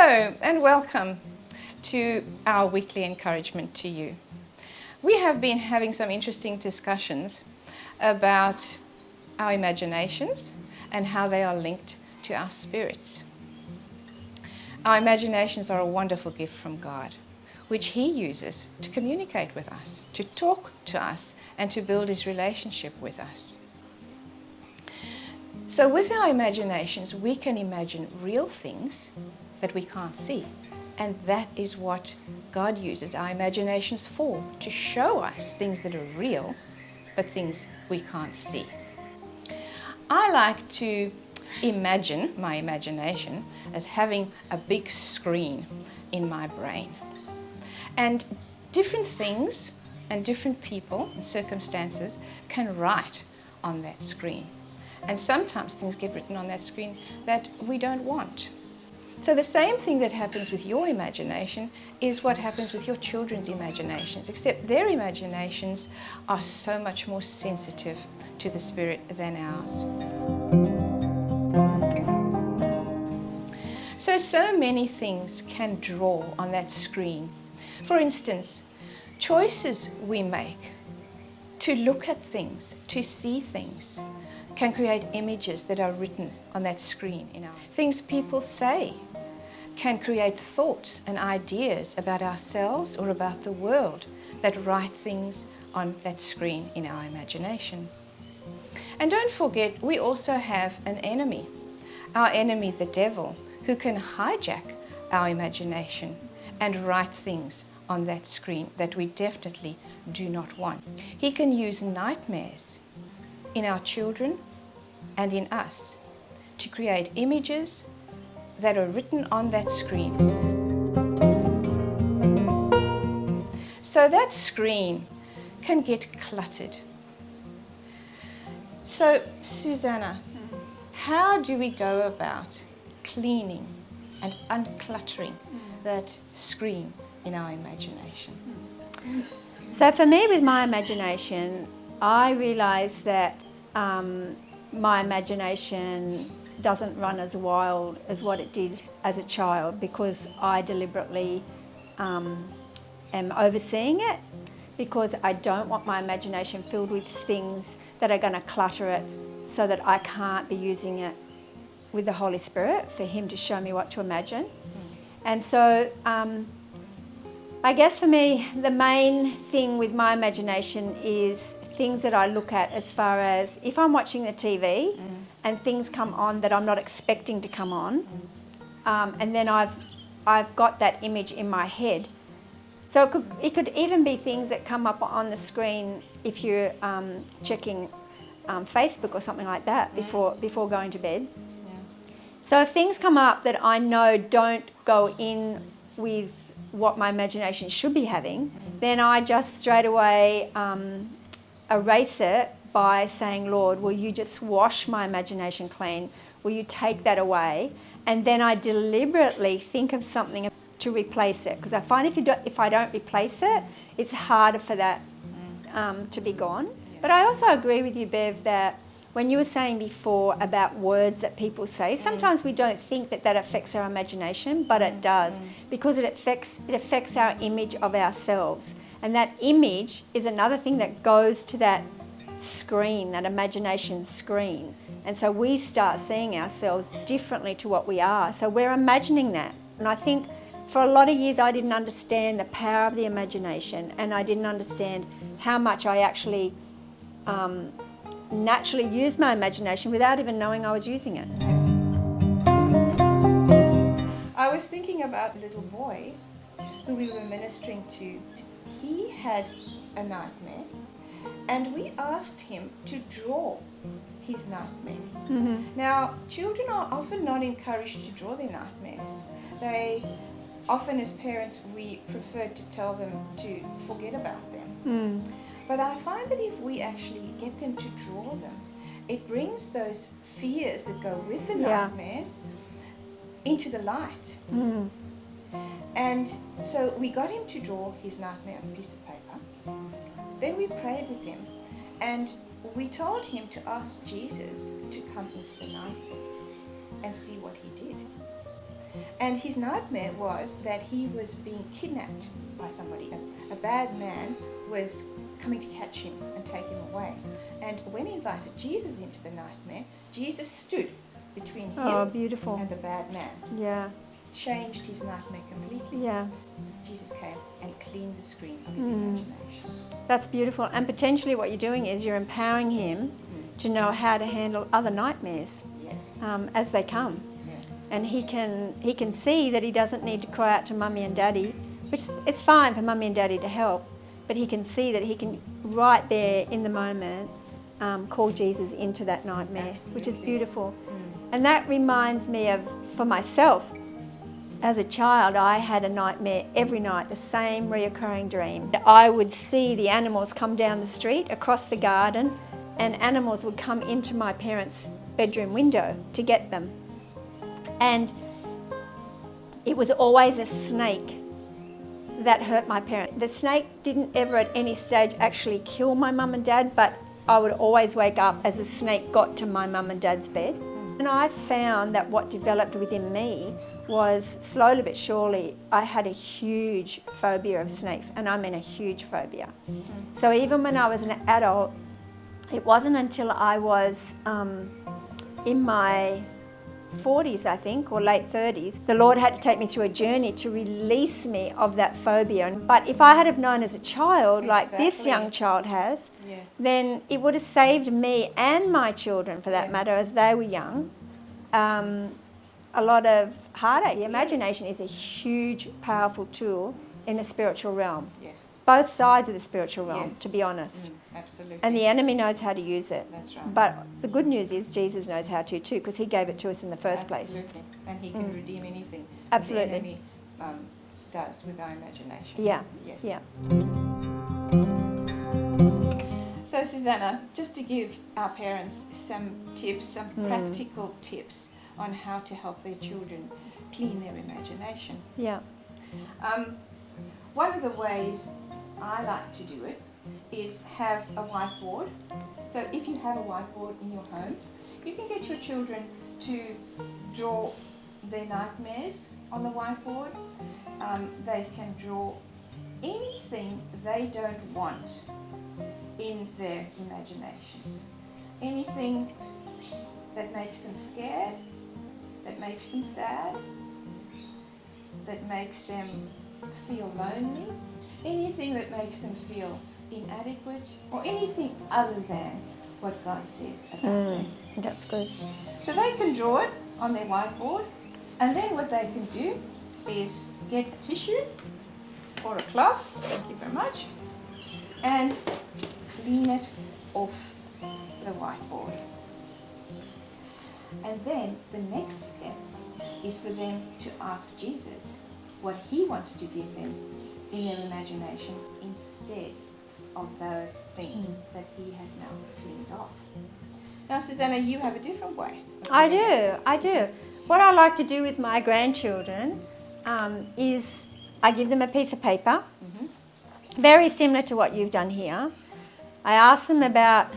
Hello and welcome to our weekly encouragement to you. We have been having some interesting discussions about our imaginations and how they are linked to our spirits. Our imaginations are a wonderful gift from God, which He uses to communicate with us, to talk to us, and to build His relationship with us. So with our imaginations, we can imagine real things that we can't see. And that is what God uses our imaginations for, to show us things that are real, but things we can't see. I like to imagine my imagination as having a big screen in my brain. And different things and different people and circumstances can write on that screen. And sometimes things get written on that screen that we don't want. So the same thing that happens with your imagination is what happens with your children's imaginations, except their imaginations are so much more sensitive to the Spirit than ours. So many things can draw on that screen. For instance, choices we make to look at things, to see things, can create images that are written on that screen. Things people say can create thoughts and ideas about ourselves or about the world that write things on that screen in our imagination. And don't forget, we also have an enemy, our enemy, the devil, who can hijack our imagination and write things on that screen that we definitely do not want. He can use nightmares in our children and in us to create images that are written on that screen. So that screen can get cluttered. So, Susanna, how do we go about cleaning and uncluttering that screen in our imagination? So for me, with my imagination, I realise that my imagination doesn't run as wild as what it did as a child, because I deliberately am overseeing it, because I don't want my imagination filled with things that are going to clutter it, so that I can't be using it with the Holy Spirit for Him to show me what to imagine. And so I guess for me, the main thing with my imagination is things that I look at, as far as if I'm watching the TV and things come on that I'm not expecting to come on, and then I've got that image in my head. So it could even be things that come up on the screen if you're checking Facebook or something like that before going to bed. Yeah. So if things come up that I know don't go in with what my imagination should be having, then I just straight away erase it by saying, Lord, will you just wash my imagination clean? Will you take that away? And then I deliberately think of something to replace it, because I find if I don't replace it, it's harder for that to be gone. But I also agree with you, Bev, that when you were saying before about words that people say, sometimes we don't think that affects our imagination, but it does, because it affects our image of ourselves. And that image is another thing that goes to that screen, that imagination screen. And so we start seeing ourselves differently to what we are. So we're imagining that. And I think for a lot of years I didn't understand the power of the imagination, and I didn't understand how much I actually naturally used my imagination without even knowing I was using it. I was thinking about a little boy who we were ministering to. He had a nightmare, and we asked him to draw his nightmare. Mm-hmm. Now, children are often not encouraged to draw their nightmares. They often, as parents, we prefer to tell them to forget about them. But I find that if we actually get them to draw them, it brings those fears that go with the nightmares into the light. And so we got him to draw his nightmare on a piece of paper. Then we prayed with him, and we told him to ask Jesus to come into the nightmare and see what he did. And his nightmare was that he was being kidnapped by somebody. A bad man was coming to catch him and take him away. And when he invited Jesus into the nightmare, Jesus stood between him beautiful. and the bad man. Yeah, Changed his nightmare completely. yeah. Jesus came and cleaned the screen of his imagination. That's beautiful. And potentially what you're doing is you're empowering him to know how to handle other nightmares Yes. as they come. Yes. And he can see that he doesn't need to cry out to mummy and daddy, which it's fine for mummy and daddy to help, but he can see that he can right there in the moment call Jesus into that nightmare, which is beautiful. And that reminds me of, for myself, as a child, I had a nightmare every night, the same reoccurring dream. I would see the animals come down the street, across the garden, and animals would come into my parents' bedroom window to get them. And it was always a snake that hurt my parents. The snake didn't ever at any stage actually kill my mum and dad, but I would always wake up as the snake got to my mum and dad's bed. And I found that what developed within me was, slowly but surely, I had a huge phobia of snakes, and I mean a huge phobia. So even when I was an adult, it wasn't until I was in my 40s, I think, or late 30s, the Lord had to take me through a journey to release me of that phobia. But if I had have known as a child, like this young child has, Yes. then it would have saved me and my children, for that Yes. matter, as they were young, a lot of heartache. Imagination is a huge, powerful tool in the spiritual realm. Yes. Both sides of the spiritual realm, Yes. to be honest. Absolutely. And the enemy knows how to use it. That's right. But the good news is Jesus knows how to too, because he gave it to us in the first place. Absolutely. And he can redeem anything Absolutely. the enemy does with our imagination. Yeah, Yes. yeah. So Susanna, just to give our parents some tips, some practical tips on how to help their children clean their imagination. Yeah. One of the ways I like to do it is have a whiteboard. So if you have a whiteboard in your home, you can get your children to draw their nightmares on the whiteboard. They can draw anything they don't want in their imaginations. Anything that makes them scared, that makes them sad, that makes them feel lonely, anything that makes them feel inadequate, or anything other than what God says about them. That's good. So they can draw it on their whiteboard, and then what they can do is get a tissue or a cloth, thank you very much, and clean it off the whiteboard. And then the next step is for them to ask Jesus what he wants to give them in their imagination instead of those things that he has now cleaned off. Now, Susanna, you have a different way. I do. What I like to do with my grandchildren is I give them a piece of paper, very similar to what you've done here. I ask them about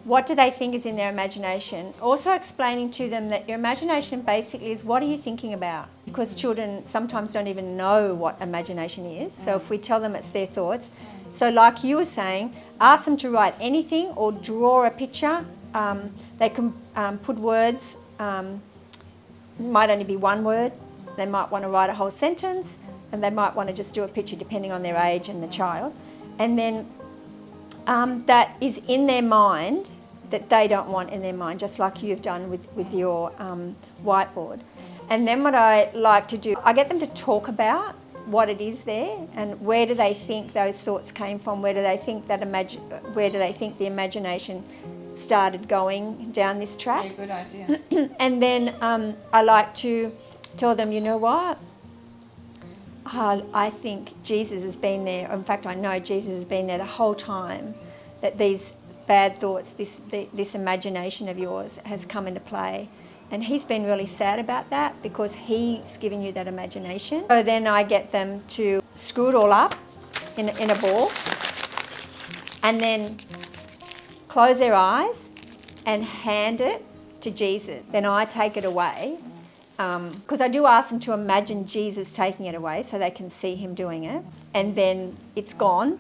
what do they think is in their imagination, also explaining to them that your imagination basically is what are you thinking about, because children sometimes don't even know what imagination is. So if we tell them it's their thoughts, so like you were saying, ask them to write anything or draw a picture. They can put words, might only be one word. They might want to write a whole sentence, and they might want to just do a picture depending on their age and the child. And then that is in their mind that they don't want in their mind, just like you've done with your whiteboard. And then what I like to do, I get them to talk about what it is there and where do they think those thoughts came from, where do they think the imagination started going down this track. Yeah, good idea. And then I like to tell them, you know what? I think Jesus has been there. In fact, I know Jesus has been there the whole time that these bad thoughts, this imagination of yours has come into play. And he's been really sad about that because he's giving you that imagination. So then I get them to screw it all up in a ball and then close their eyes and hand it to Jesus. Then I take it away because I do ask them to imagine Jesus taking it away so they can see him doing it, and then it's gone,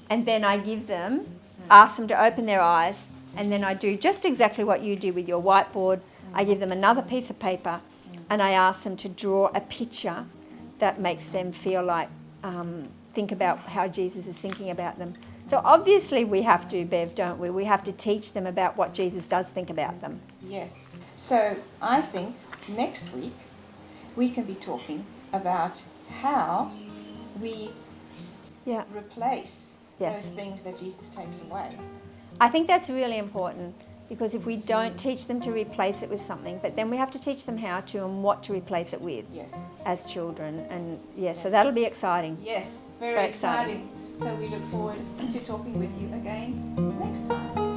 and then I give them, ask them to open their eyes, and then I do just exactly what you do with your whiteboard. I give them another piece of paper, and I ask them to draw a picture that makes them feel like, think about how Jesus is thinking about them. So obviously we have to, Bev, don't we? We have to teach them about what Jesus does think about them. Yes. So I think next week we can be talking about how we Yeah. replace Yes. those things that Jesus takes away. I think that's really important, because if we don't teach them to replace it with something, but then we have to teach them how to and what to replace it with Yes. as children. And yes, so Yes. that'll be exciting. Yes, very Very exciting. So we look forward to talking with you again next time.